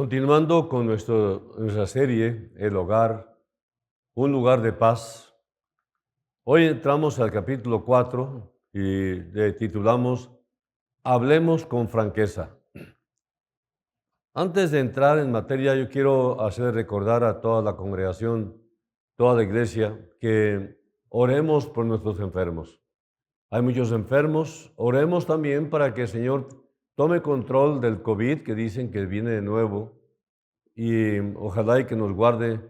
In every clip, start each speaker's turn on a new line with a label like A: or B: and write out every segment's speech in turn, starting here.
A: Continuando con nuestra serie, El Hogar, un lugar de paz. Hoy entramos al capítulo 4 y le titulamos Hablemos con franqueza. Antes de entrar en materia, yo quiero hacer recordar a toda la congregación, toda la iglesia, que oremos por nuestros enfermos. Hay muchos enfermos, oremos también para que el Señor tome control del COVID, que dicen que viene de nuevo, y ojalá y que nos guarde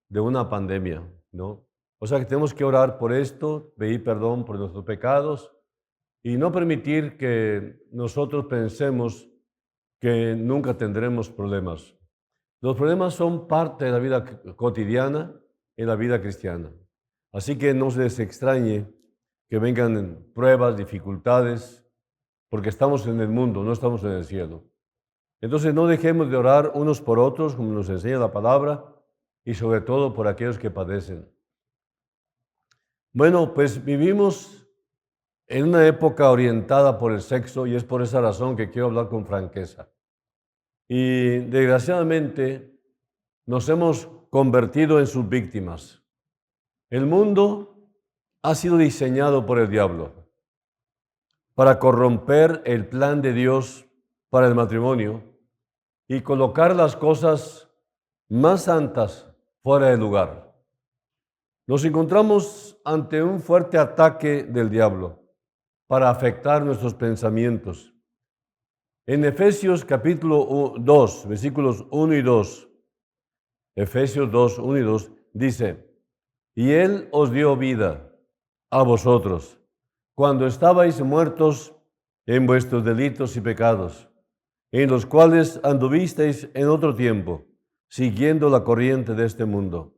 A: de una pandemia, ¿no? O sea que tenemos que orar por esto, pedir perdón por nuestros pecados y no permitir que nosotros pensemos que nunca tendremos problemas. Los problemas son parte de la vida cotidiana en la vida cristiana. Así que no se les extrañe que vengan pruebas, dificultades, porque estamos en el mundo, no estamos en el cielo. Entonces no dejemos de orar unos por otros, como nos enseña la palabra, y sobre todo por aquellos que padecen. Bueno, pues vivimos en una época orientada por el sexo y es por esa razón que quiero hablar con franqueza. Y desgraciadamente nos hemos convertido en sus víctimas. El mundo ha sido diseñado por el diablo para corromper el plan de Dios para el matrimonio y colocar las cosas más santas fuera de lugar. Nos encontramos ante un fuerte ataque del diablo para afectar nuestros pensamientos. En Efesios capítulo 2, versículos 1 y 2, Efesios 2, 1 y 2, dice, y Él os dio vida a vosotros, cuando estabais muertos en vuestros delitos y pecados, en los cuales anduvisteis en otro tiempo, siguiendo la corriente de este mundo,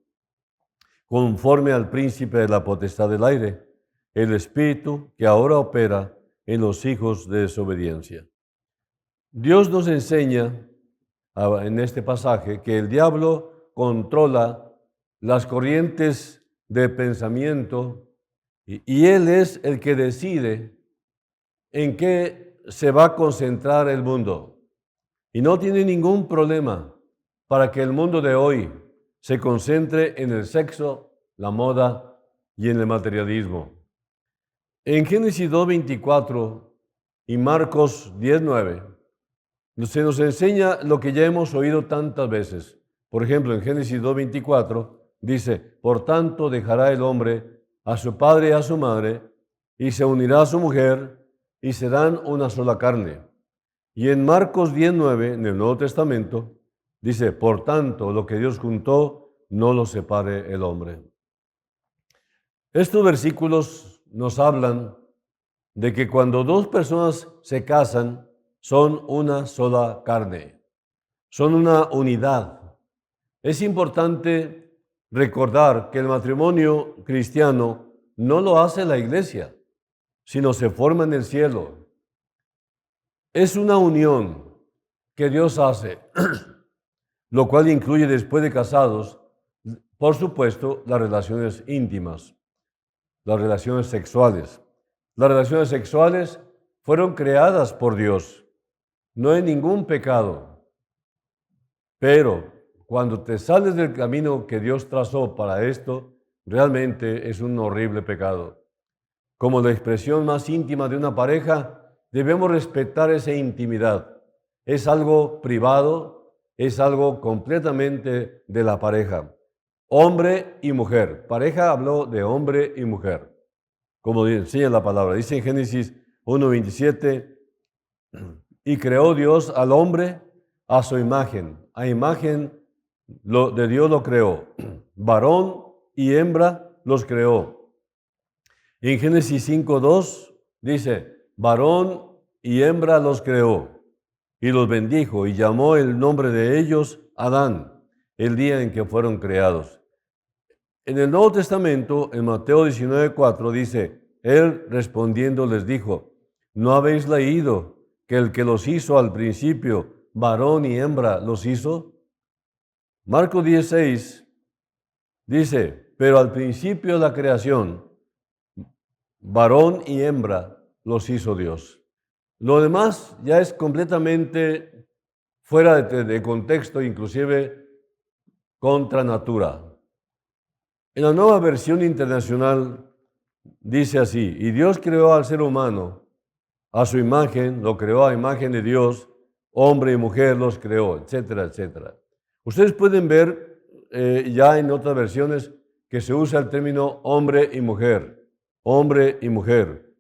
A: conforme al príncipe de la potestad del aire, el espíritu que ahora opera en los hijos de desobediencia. Dios nos enseña en este pasaje que el diablo controla las corrientes de pensamiento y él es el que decide en qué se va a concentrar el mundo. Y no tiene ningún problema para que el mundo de hoy se concentre en el sexo, la moda y en el materialismo. En Génesis 2:24 y Marcos 10:9 se nos enseña lo que ya hemos oído tantas veces. Por ejemplo, en Génesis 2:24 dice, por tanto dejará el hombre a su padre y a su madre y se unirá a su mujer y serán una sola carne. Y en Marcos 10:9, en el Nuevo Testamento, dice, por tanto, lo que Dios juntó, no lo separe el hombre. Estos versículos nos hablan de que cuando dos personas se casan, son una sola carne, son una unidad. Es importante recordar que el matrimonio cristiano no lo hace la iglesia, sino se forma en el cielo. Es una unión que Dios hace, lo cual incluye después de casados, por supuesto, las relaciones íntimas, las relaciones sexuales. Las relaciones sexuales fueron creadas por Dios. No hay ningún pecado. Pero cuando te sales del camino que Dios trazó para esto, realmente es un horrible pecado. Como la expresión más íntima de una pareja, debemos respetar esa intimidad. Es algo privado, es algo completamente de la pareja. Hombre y mujer. Pareja habló de hombre y mujer, como enseña la palabra. Dice en Génesis 1:27, y creó Dios al hombre a su imagen. A imagen de Dios lo creó. Varón y hembra los creó. En Génesis 5:2 dice, varón y hembra los creó y los bendijo y llamó el nombre de ellos Adán, el día en que fueron creados. En el Nuevo Testamento, en Mateo 19:4 dice, él respondiendo les dijo, ¿no habéis leído que el que los hizo al principio, varón y hembra, los hizo? Marcos 16 dice, pero al principio de la creación, varón y hembra los hizo Dios. Lo demás ya es completamente fuera de contexto, inclusive contra natura. En la Nueva Versión Internacional dice así: y Dios creó al ser humano a su imagen, lo creó a imagen de Dios, hombre y mujer los creó, etcétera, etcétera. Ustedes pueden ver ya en otras versiones que se usa el término hombre y mujer, hombre y mujer,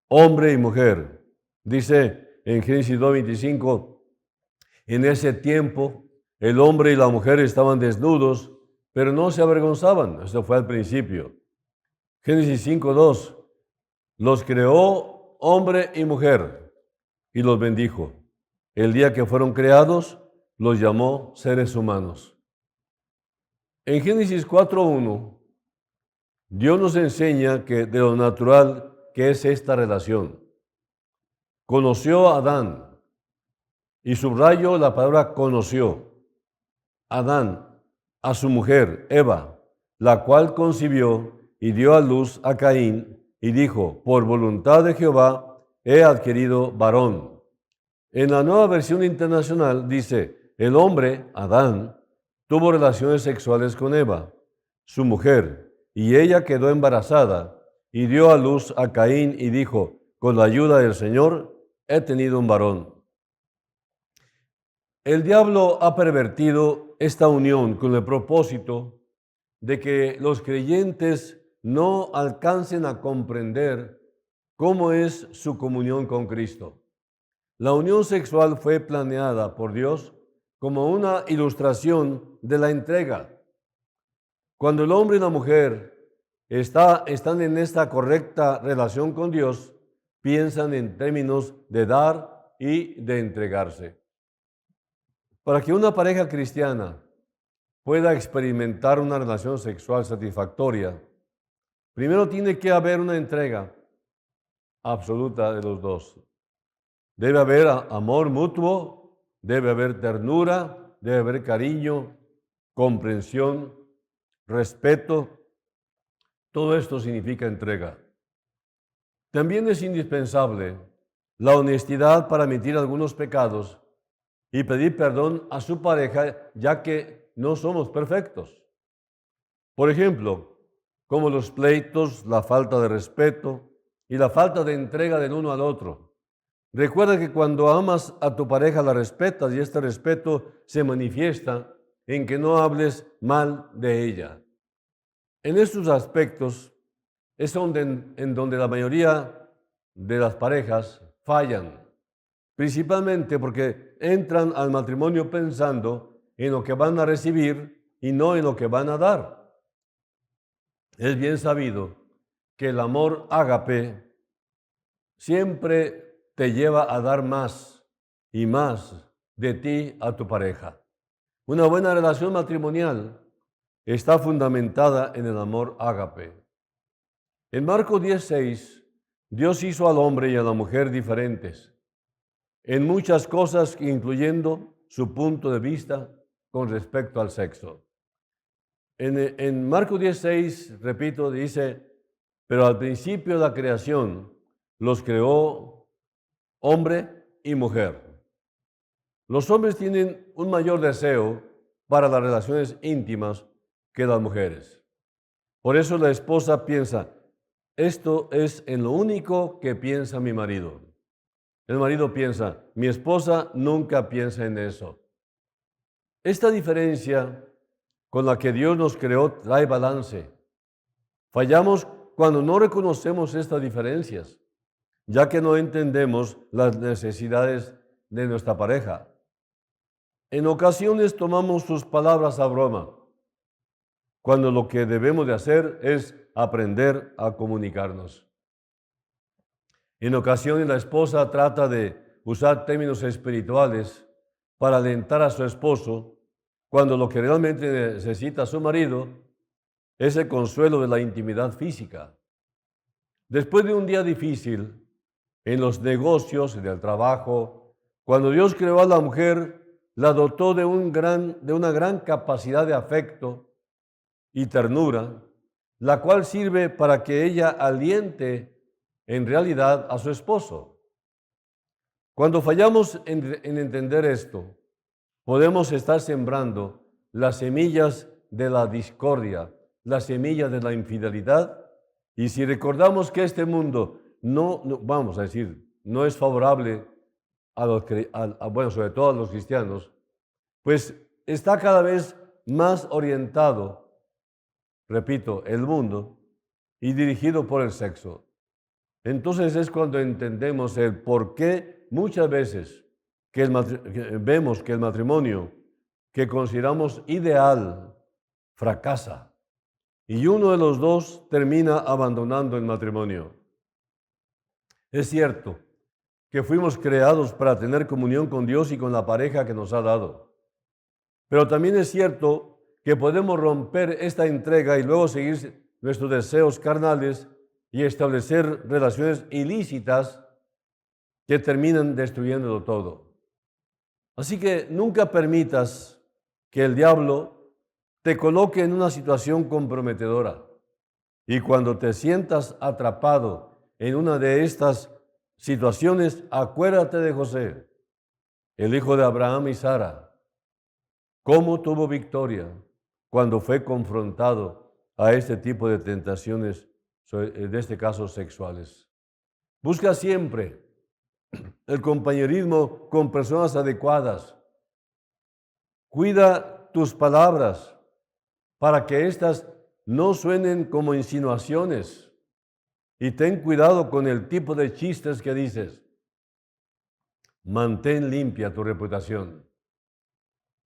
A: hombre y mujer. Dice en Génesis 2:25, en ese tiempo el hombre y la mujer estaban desnudos, pero no se avergonzaban. Eso fue al principio. Génesis 5:2, los creó hombre y mujer y los bendijo. El día que fueron creados, los llamó seres humanos. En Génesis 4:1, Dios nos enseña que de lo natural que es esta relación. Conoció a Adán, y subrayo la palabra conoció. Adán a su mujer, Eva, la cual concibió y dio a luz a Caín, y dijo, por voluntad de Jehová he adquirido varón. En la Nueva Versión Internacional dice, el hombre, Adán, tuvo relaciones sexuales con Eva, su mujer, y ella quedó embarazada y dio a luz a Caín y dijo, con la ayuda del Señor he tenido un varón. El diablo ha pervertido esta unión con el propósito de que los creyentes no alcancen a comprender cómo es su comunión con Cristo. La unión sexual fue planeada por Dios como una ilustración de la entrega. Cuando el hombre y la mujer están en esta correcta relación con Dios, piensan en términos de dar y de entregarse. Para que una pareja cristiana pueda experimentar una relación sexual satisfactoria, primero tiene que haber una entrega absoluta de los dos. Debe haber amor mutuo, debe haber ternura, debe haber cariño, comprensión, respeto. Todo esto significa entrega. También es indispensable la honestidad para admitir algunos pecados y pedir perdón a su pareja, ya que no somos perfectos. Por ejemplo, como los pleitos, la falta de respeto y la falta de entrega del uno al otro. Recuerda que cuando amas a tu pareja la respetas y este respeto se manifiesta en que no hables mal de ella. En estos aspectos es en donde la mayoría de las parejas fallan, principalmente porque entran al matrimonio pensando en lo que van a recibir y no en lo que van a dar. Es bien sabido que el amor ágape siempre te lleva a dar más y más de ti a tu pareja. Una buena relación matrimonial está fundamentada en el amor ágape. En Marcos 10:6, Dios hizo al hombre y a la mujer diferentes en muchas cosas, incluyendo su punto de vista con respecto al sexo. En Marcos 10:6, repito, dice, pero al principio de la creación los creó hombre y mujer. Los hombres tienen un mayor deseo para las relaciones íntimas que las mujeres. Por eso la esposa piensa, esto es en lo único que piensa mi marido. El marido piensa, mi esposa nunca piensa en eso. Esta diferencia con la que Dios nos creó trae balance. Fallamos cuando no reconocemos estas diferencias, ya que no entendemos las necesidades de nuestra pareja. En ocasiones tomamos sus palabras a broma, cuando lo que debemos de hacer es aprender a comunicarnos. En ocasiones la esposa trata de usar términos espirituales para alentar a su esposo, cuando lo que realmente necesita su marido es el consuelo de la intimidad física. Después de un día difícil en los negocios, en el trabajo, cuando Dios creó a la mujer, la dotó de una gran capacidad de afecto y ternura, la cual sirve para que ella aliente en realidad a su esposo. Cuando fallamos en entender esto, podemos estar sembrando las semillas de la discordia, las semillas de la infidelidad. Y si recordamos que este mundo vamos a decir, no es favorable bueno, sobre todo a los cristianos, pues está cada vez más orientado, repito, el mundo, y dirigido por el sexo. Entonces es cuando entendemos el por qué muchas veces vemos que el matrimonio que consideramos ideal fracasa y uno de los dos termina abandonando el matrimonio. Es cierto que fuimos creados para tener comunión con Dios y con la pareja que nos ha dado, pero también es cierto que podemos romper esta entrega y luego seguir nuestros deseos carnales y establecer relaciones ilícitas que terminan destruyéndolo todo. Así que nunca permitas que el diablo te coloque en una situación comprometedora. Y cuando te sientas atrapado en una de estas situaciones, acuérdate de José, el hijo de Abraham y Sara, cómo tuvo victoria cuando fue confrontado a este tipo de tentaciones, en este caso sexuales. Busca siempre el compañerismo con personas adecuadas. Cuida tus palabras para que éstas no suenen como insinuaciones. Y ten cuidado con el tipo de chistes que dices. Mantén limpia tu reputación.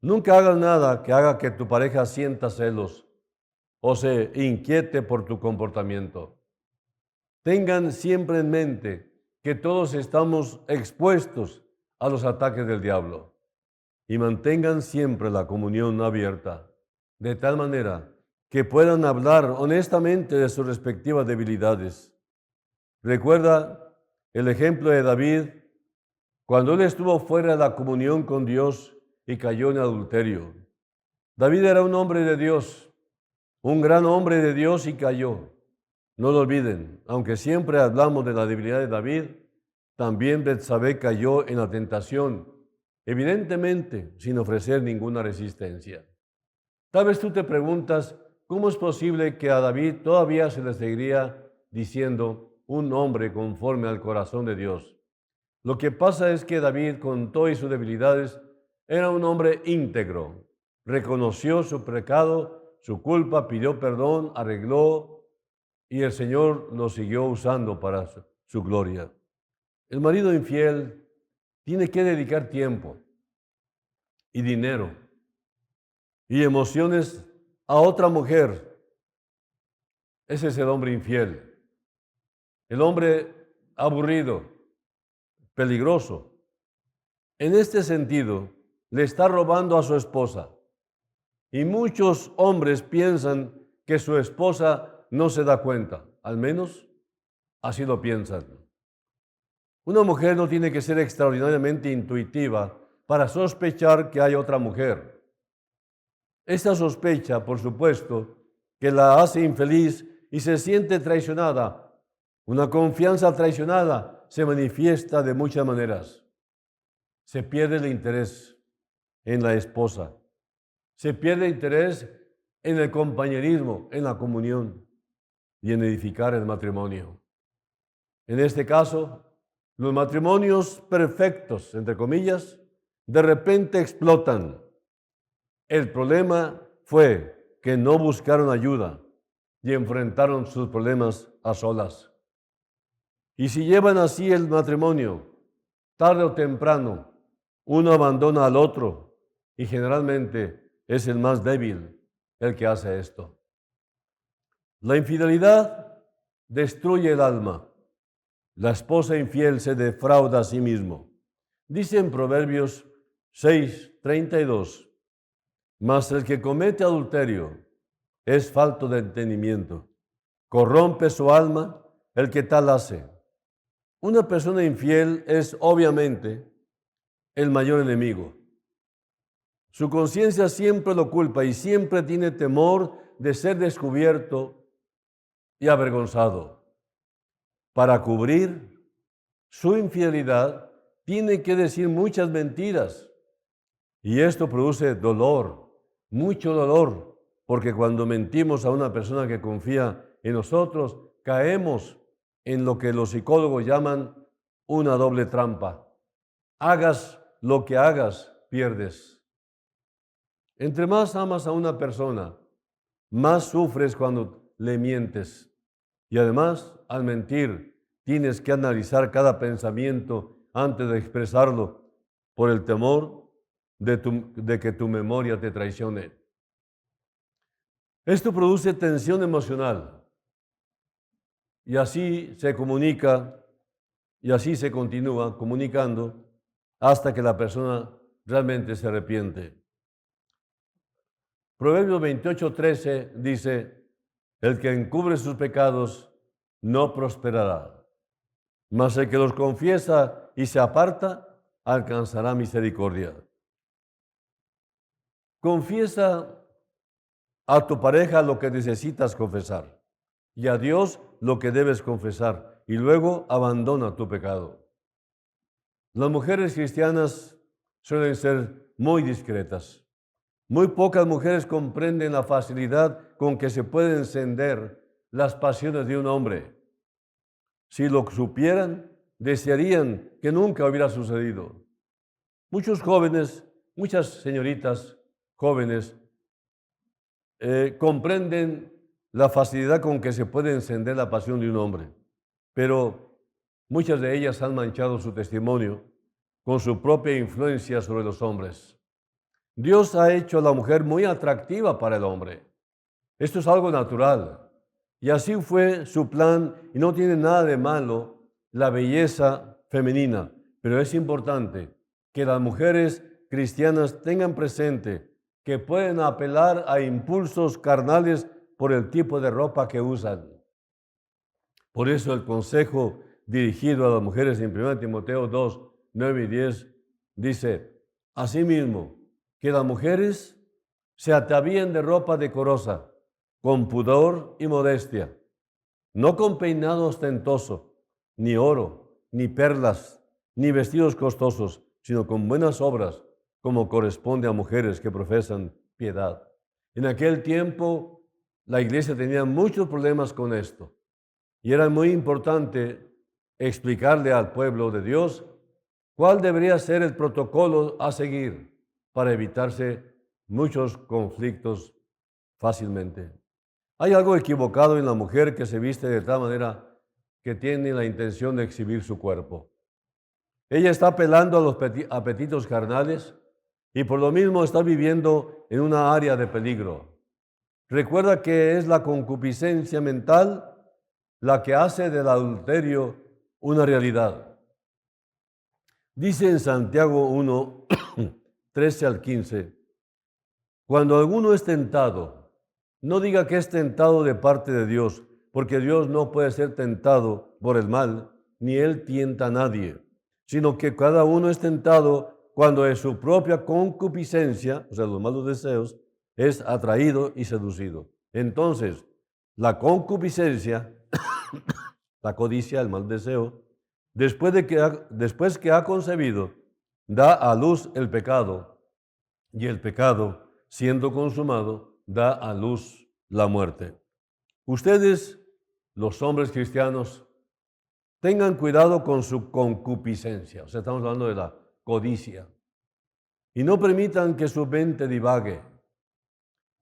A: Nunca hagas nada que haga que tu pareja sienta celos o se inquiete por tu comportamiento. Tengan siempre en mente que todos estamos expuestos a los ataques del diablo y mantengan siempre la comunión abierta, de tal manera que puedan hablar honestamente de sus respectivas debilidades. Recuerda el ejemplo de David cuando él estuvo fuera de la comunión con Dios y cayó en adulterio. David era un hombre de Dios, un gran hombre de Dios y cayó. No lo olviden, aunque siempre hablamos de la debilidad de David, también Betsabé cayó en la tentación, evidentemente sin ofrecer ninguna resistencia. Tal vez tú te preguntas, ¿cómo es posible que a David todavía se le seguiría diciendo un hombre conforme al corazón de Dios? Lo que pasa es que David, con todas sus debilidades, era un hombre íntegro. Reconoció su pecado, su culpa, pidió perdón, arregló, y el Señor lo siguió usando para su gloria. El marido infiel tiene que dedicar tiempo y dinero y emociones a otra mujer. Ese es el hombre infiel. El hombre aburrido, peligroso. En este sentido, le está robando a su esposa. Y muchos hombres piensan que su esposa no se da cuenta, al menos así lo piensan. Una mujer no tiene que ser extraordinariamente intuitiva para sospechar que hay otra mujer. Esta sospecha, por supuesto, que la hace infeliz y se siente traicionada. Una confianza traicionada se manifiesta de muchas maneras. Se pierde el interés en la esposa. Se pierde interés en el compañerismo, en la comunión y en edificar el matrimonio. En este caso, los matrimonios perfectos, entre comillas, de repente explotan. El problema fue que no buscaron ayuda y enfrentaron sus problemas a solas. Y si llevan así el matrimonio, tarde o temprano, uno abandona al otro y generalmente es el más débil el que hace esto. La infidelidad destruye el alma. La esposa infiel se defrauda a sí mismo. Dice en Proverbios 6:32, mas el que comete adulterio es falto de entendimiento. Corrompe su alma el que tal hace. Una persona infiel es obviamente el mayor enemigo. Su conciencia siempre lo culpa y siempre tiene temor de ser descubierto y avergonzado. Para cubrir su infidelidad, tiene que decir muchas mentiras Y esto produce dolor, mucho dolor, porque cuando mentimos a una persona que confía en nosotros, caemos en lo que los psicólogos llaman una doble trampa. Hagas lo que hagas, pierdes. Entre más amas a una persona, más sufres cuando le mientes. Y además, al mentir, tienes que analizar cada pensamiento antes de expresarlo por el temor de que tu memoria te traicione. Esto produce tensión emocional y así se comunica y así se continúa comunicando hasta que la persona realmente se arrepiente. Proverbios 28:13 dice, el que encubre sus pecados no prosperará, mas el que los confiesa y se aparta alcanzará misericordia. Confiesa a tu pareja lo que necesitas confesar y a Dios lo que debes confesar y luego abandona tu pecado. Las mujeres cristianas suelen ser muy discretas. Muy pocas mujeres comprenden la facilidad con que se pueden encender las pasiones de un hombre. Si lo supieran, desearían que nunca hubiera sucedido. Muchos jóvenes, muchas señoritas jóvenes, comprenden la facilidad con que se puede encender la pasión de un hombre, pero muchas de ellas han manchado su testimonio con su propia influencia sobre los hombres. Dios ha hecho a la mujer muy atractiva para el hombre. Esto es algo natural. Y así fue su plan y no tiene nada de malo la belleza femenina. Pero es importante que las mujeres cristianas tengan presente que pueden apelar a impulsos carnales por el tipo de ropa que usan. Por eso el consejo dirigido a las mujeres en 1 Timoteo 2, 9 y 10 dice, asimismo, que las mujeres se atavíen de ropa decorosa, con pudor y modestia, no con peinado ostentoso, ni oro, ni perlas, ni vestidos costosos, sino con buenas obras, como corresponde a mujeres que profesan piedad. En aquel tiempo, la iglesia tenía muchos problemas con esto, y era muy importante explicarle al pueblo de Dios cuál debería ser el protocolo a seguir para evitarse muchos conflictos fácilmente. Hay algo equivocado en la mujer que se viste de tal manera que tiene la intención de exhibir su cuerpo. Ella está apelando a los apetitos carnales y por lo mismo está viviendo en una área de peligro. Recuerda que es la concupiscencia mental la que hace del adulterio una realidad. Dice en Santiago 1, 13 al 15, cuando alguno es tentado, no diga que es tentado de parte de Dios, porque Dios no puede ser tentado por el mal, ni Él tienta a nadie, sino que cada uno es tentado cuando de su propia concupiscencia, o sea, los malos deseos, es atraído y seducido. Entonces, la concupiscencia, la codicia, el mal deseo, después que ha concebido, da a luz el pecado, y el pecado, siendo consumado, da a luz la muerte. Ustedes, los hombres cristianos, tengan cuidado con su concupiscencia, o sea, estamos hablando de la codicia, y no permitan que su mente divague.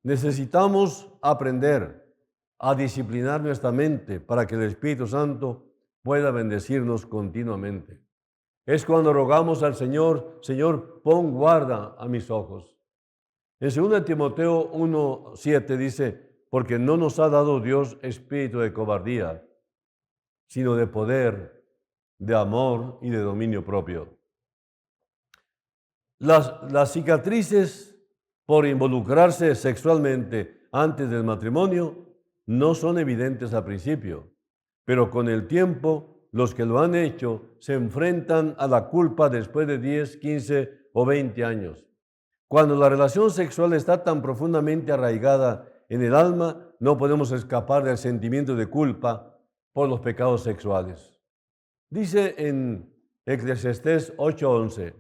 A: Necesitamos aprender a disciplinar nuestra mente para que el Espíritu Santo pueda bendecirnos continuamente. Es cuando rogamos al Señor, Señor, pon guarda a mis ojos. En 2 Timoteo 1:7 dice, porque no nos ha dado Dios espíritu de cobardía, sino de poder, de amor y de dominio propio. Las cicatrices por involucrarse sexualmente antes del matrimonio no son evidentes al principio, pero con el tiempo los que lo han hecho se enfrentan a la culpa después de 10, 15 o 20 años. Cuando la relación sexual está tan profundamente arraigada en el alma, no podemos escapar del sentimiento de culpa por los pecados sexuales. Dice en Eclesiastés 8:11,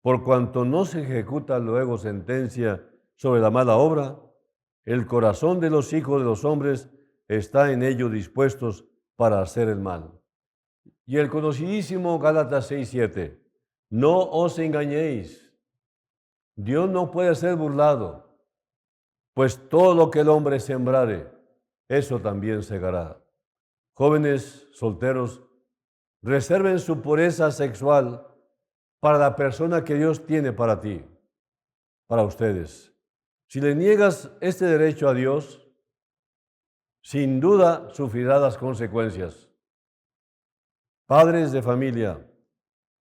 A: Por cuanto no se ejecuta luego sentencia sobre la mala obra, el corazón de los hijos de los hombres está en ello dispuestos para hacer el mal. Y el conocidísimo Gálatas 6:7, no os engañéis, Dios no puede ser burlado, pues todo lo que el hombre sembrare, eso también segará. Jóvenes solteros, reserven su pureza sexual para la persona que Dios tiene para ti, para ustedes. Si le niegas este derecho a Dios, sin duda sufrirá las consecuencias. Padres de familia,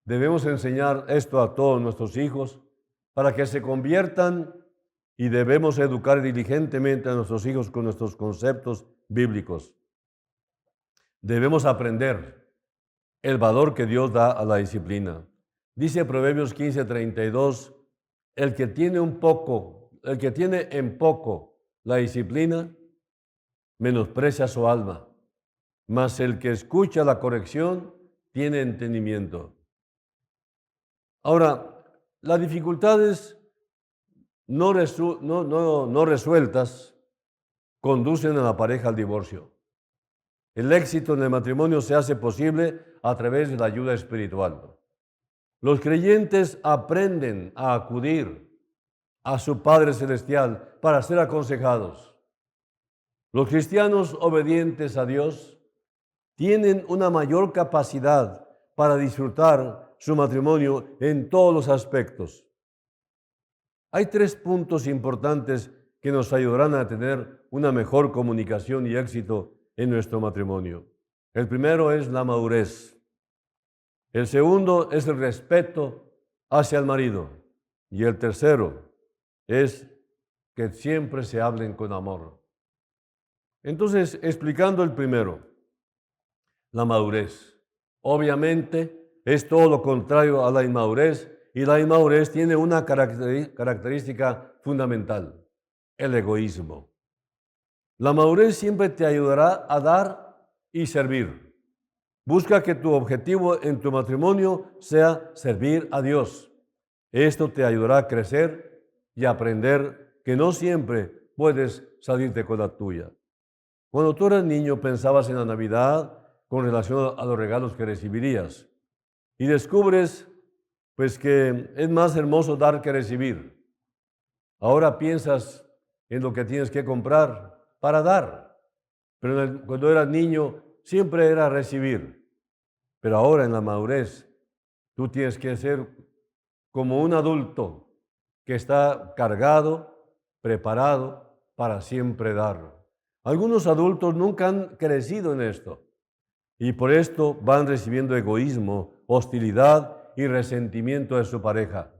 A: debemos enseñar esto a todos nuestros hijos para que se conviertan y debemos educar diligentemente a nuestros hijos con nuestros conceptos bíblicos. Debemos aprender el valor que Dios da a la disciplina. Dice Proverbios 15:32, el que tiene en poco la disciplina, menosprecia su alma, mas el que escucha la corrección tiene entendimiento. Ahora, las dificultades no resueltas conducen a la pareja al divorcio. El éxito en el matrimonio se hace posible a través de la ayuda espiritual. Los creyentes aprenden a acudir a su Padre Celestial para ser aconsejados. Los cristianos obedientes a Dios tienen una mayor capacidad para disfrutar su matrimonio en todos los aspectos. Hay 3 puntos importantes que nos ayudarán a tener una mejor comunicación y éxito en nuestro matrimonio. El primero es la madurez. El segundo es el respeto hacia el marido. Y el tercero es que siempre se hablen con amor. Entonces, explicando el primero, la madurez. Obviamente es todo lo contrario a la inmadurez, y la inmadurez tiene una característica fundamental, el egoísmo. La madurez siempre te ayudará a dar y servir. Busca que tu objetivo en tu matrimonio sea servir a Dios. Esto te ayudará a crecer y aprender que no siempre puedes salirte con la tuya. Cuando tú eras niño pensabas en la Navidad con relación a los regalos que recibirías y descubres pues que es más hermoso dar que recibir. Ahora piensas en lo que tienes que comprar para dar, pero cuando eras niño siempre era recibir. Pero ahora en la madurez tú tienes que ser como un adulto que está cargado, preparado para siempre dar. Algunos adultos nunca han crecido en esto y por esto van recibiendo egoísmo, hostilidad y resentimiento de su pareja.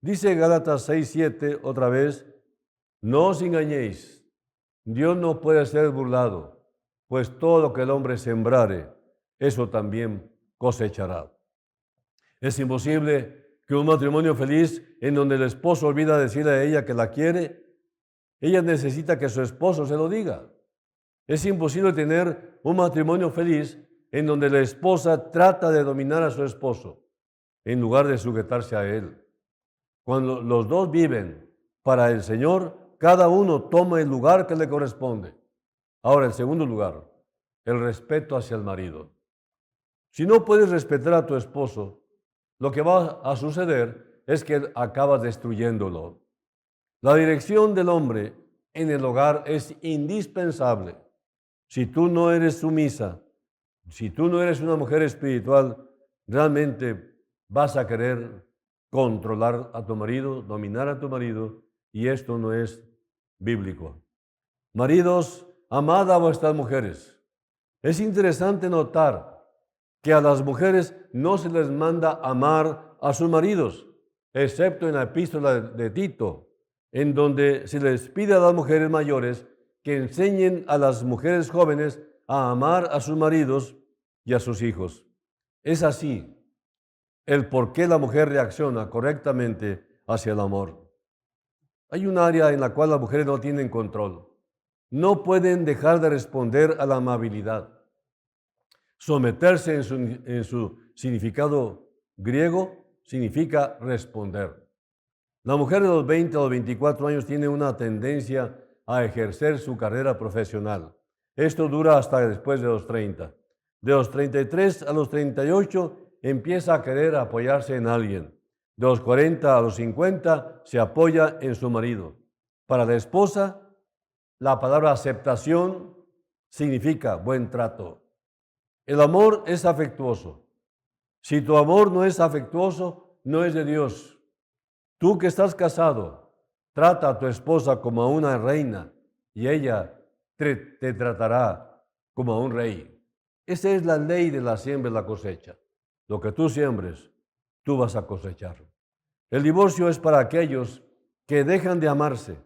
A: Dice Gálatas 6:7 otra vez, no os engañéis, Dios no puede ser burlado, pues todo lo que el hombre sembrare, eso también cosechará. Es imposible que un matrimonio feliz en donde el esposo olvida decirle a ella que la quiere, ella necesita que su esposo se lo diga. Es imposible tener un matrimonio feliz en donde la esposa trata de dominar a su esposo en lugar de sujetarse a él. Cuando los dos viven para el Señor, cada uno toma el lugar que le corresponde. Ahora, el segundo lugar, el respeto hacia el marido. Si no puedes respetar a tu esposo, lo que va a suceder es que acabas destruyéndolo. La dirección del hombre en el hogar es indispensable. Si tú no eres sumisa, si tú no eres una mujer espiritual, realmente vas a querer controlar a tu marido, dominar a tu marido, y esto no es bíblico. Maridos, amad a vuestras mujeres. Es interesante notar que a las mujeres no se les manda amar a sus maridos, excepto en la epístola de Tito, en donde se les pide a las mujeres mayores que enseñen a las mujeres jóvenes a amar a sus maridos y a sus hijos. Es así el por qué la mujer reacciona correctamente hacia el amor. Hay un área en la cual las mujeres no tienen control. No pueden dejar de responder a la amabilidad. Someterse en su significado griego significa responder. La mujer de los 20 a los 24 años tiene una tendencia a ejercer su carrera profesional. Esto dura hasta después de los 30. De los 33 a los 38 empieza a querer apoyarse en alguien. De los 40 a los 50 se apoya en su marido. Para la esposa, la palabra aceptación significa buen trato. El amor es afectuoso. Si tu amor no es afectuoso, no es de Dios. Tú que estás casado, trata a tu esposa como a una reina y ella te tratará como a un rey. Esa es la ley de la siembra y la cosecha. Lo que tú siembres, tú vas a cosechar. El divorcio es para aquellos que dejan de amarse.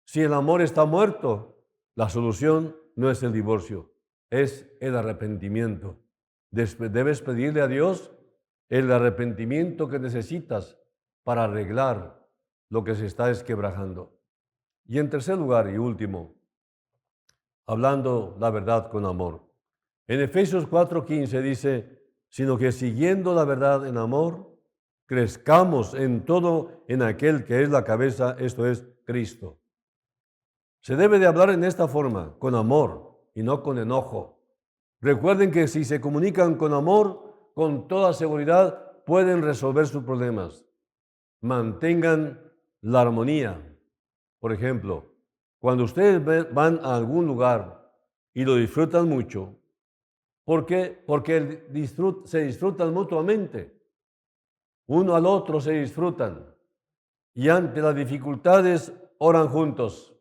A: Si el amor está muerto, la solución no es el divorcio, es el arrepentimiento. Debes pedirle a Dios el arrepentimiento que necesitas para arreglar lo que se está desquebrajando. Y en tercer lugar y último, hablando la verdad con amor. En Efesios 4:15 dice, sino que siguiendo la verdad en amor, crezcamos en todo en aquel que es la cabeza, esto es Cristo. Se debe de hablar en esta forma, con amor y no con enojo. Recuerden que si se comunican con amor, con toda seguridad pueden resolver sus problemas. Mantengan la armonía. Por ejemplo, cuando ustedes van a algún lugar y lo disfrutan mucho, ¿por qué? Porque se disfrutan mutuamente. Uno al otro se disfrutan. Y ante las dificultades oran juntos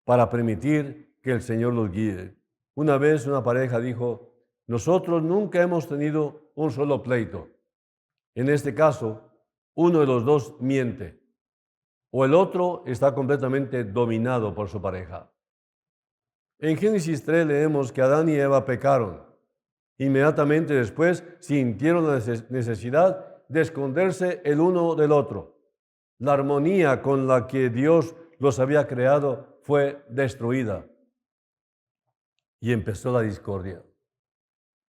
A: para permitir que el Señor los guíe. Una vez una pareja dijo, nosotros nunca hemos tenido un solo pleito. En este caso, uno de los dos miente o el otro está completamente dominado por su pareja. En Génesis 3 leemos que Adán y Eva pecaron. Inmediatamente después sintieron la necesidad de esconderse el uno del otro. La armonía con la que Dios los había creado fue destruida y empezó la discordia.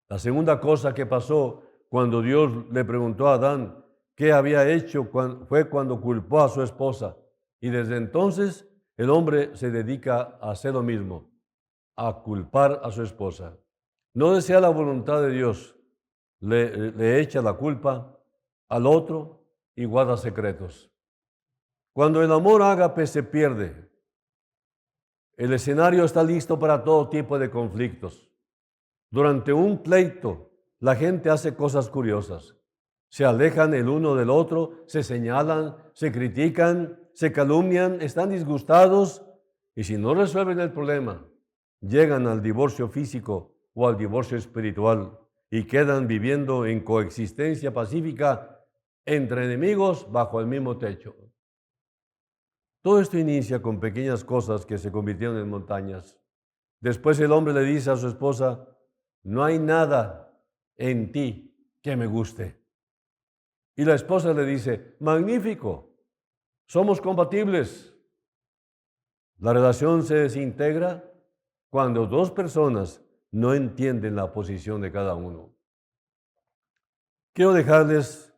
A: La segunda cosa que pasó cuando Dios le preguntó a Adán qué había hecho fue cuando culpó a su esposa. Y desde entonces el hombre se dedica a hacer lo mismo, a culpar a su esposa. No desea la voluntad de Dios, le echa la culpa al otro y guarda secretos. Cuando el amor ágape se pierde, el escenario está listo para todo tipo de conflictos. Durante un pleito, la gente hace cosas curiosas. Se alejan el uno del otro, se señalan, se critican, se calumnian, están disgustados y si no resuelven el problema, llegan al divorcio físico o al divorcio espiritual y quedan viviendo en coexistencia pacífica entre enemigos bajo el mismo techo. Todo esto inicia con pequeñas cosas que se convirtieron en montañas. Después el hombre le dice a su esposa, no hay nada en ti que me guste. Y la esposa le dice, magnífico, somos compatibles. La relación se desintegra cuando dos personas no entienden la posición de cada uno. Quiero dejarles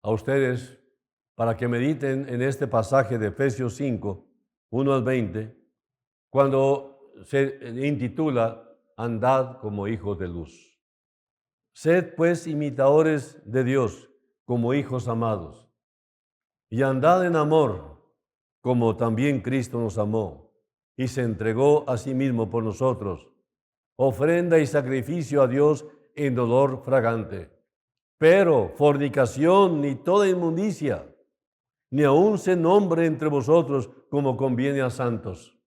A: a ustedes para que mediten en este pasaje de Efesios 5, 1 al 20, cuando se intitula Andad como hijos de luz. Sed pues imitadores de Dios como hijos amados, y andad en amor, como también Cristo nos amó, y se entregó a sí mismo por nosotros, ofrenda y sacrificio a Dios en dolor fragante. Pero fornicación ni toda inmundicia, ni aun se nombre entre vosotros como conviene a santos,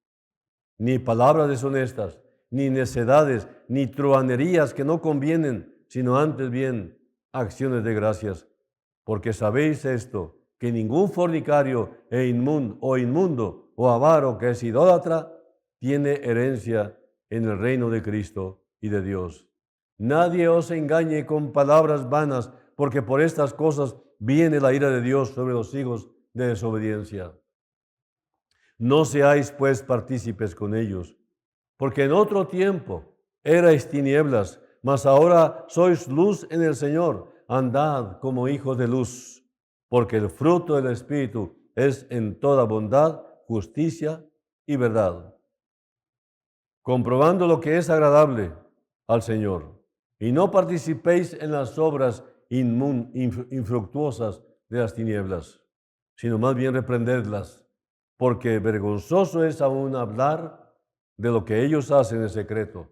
A: ni palabras deshonestas, ni necedades, ni truhanerías que no convienen, sino antes bien acciones de gracias. Porque sabéis esto, que ningún fornicario inmundo o avaro que es idólatra tiene herencia en el reino de Cristo y de Dios. Nadie os engañe con palabras vanas, porque por estas cosas viene la ira de Dios sobre los hijos de desobediencia. No seáis pues partícipes con ellos, porque en otro tiempo erais tinieblas, mas ahora sois luz en el Señor. Andad como hijos de luz, porque el fruto del Espíritu es en toda bondad, justicia y verdad, comprobando lo que es agradable al Señor. Y no participéis en las obras infructuosas de las tinieblas, sino más bien reprendedlas, porque vergonzoso es aún hablar de lo que ellos hacen en secreto.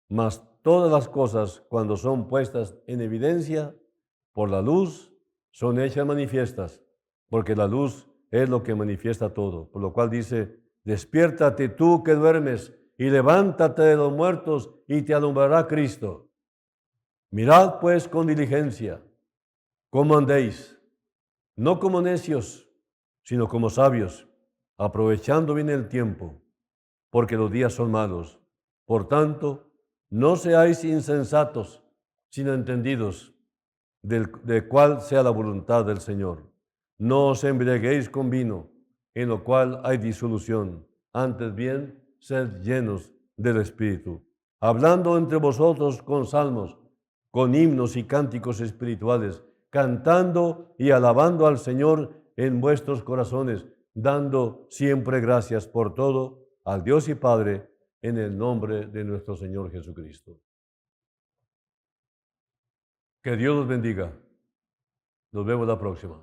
A: Mas todas las cosas, cuando son puestas en evidencia por la luz, son hechas manifiestas, porque la luz es lo que manifiesta todo. Por lo cual dice, despiértate tú que duermes, y levántate de los muertos, y te alumbrará Cristo. Mirad pues con diligencia cómo andéis, no como necios, sino como sabios, aprovechando bien el tiempo, porque los días son malos. Por tanto, no seáis insensatos, sino entendidos de cuál sea la voluntad del Señor. No os embriaguéis con vino, en lo cual hay disolución. Antes bien, sed llenos del Espíritu, hablando entre vosotros con salmos, con himnos y cánticos espirituales, cantando y alabando al Señor en vuestros corazones, dando siempre gracias por todo al Dios y Padre, en el nombre de nuestro Señor Jesucristo. Que Dios los bendiga. Nos vemos la próxima.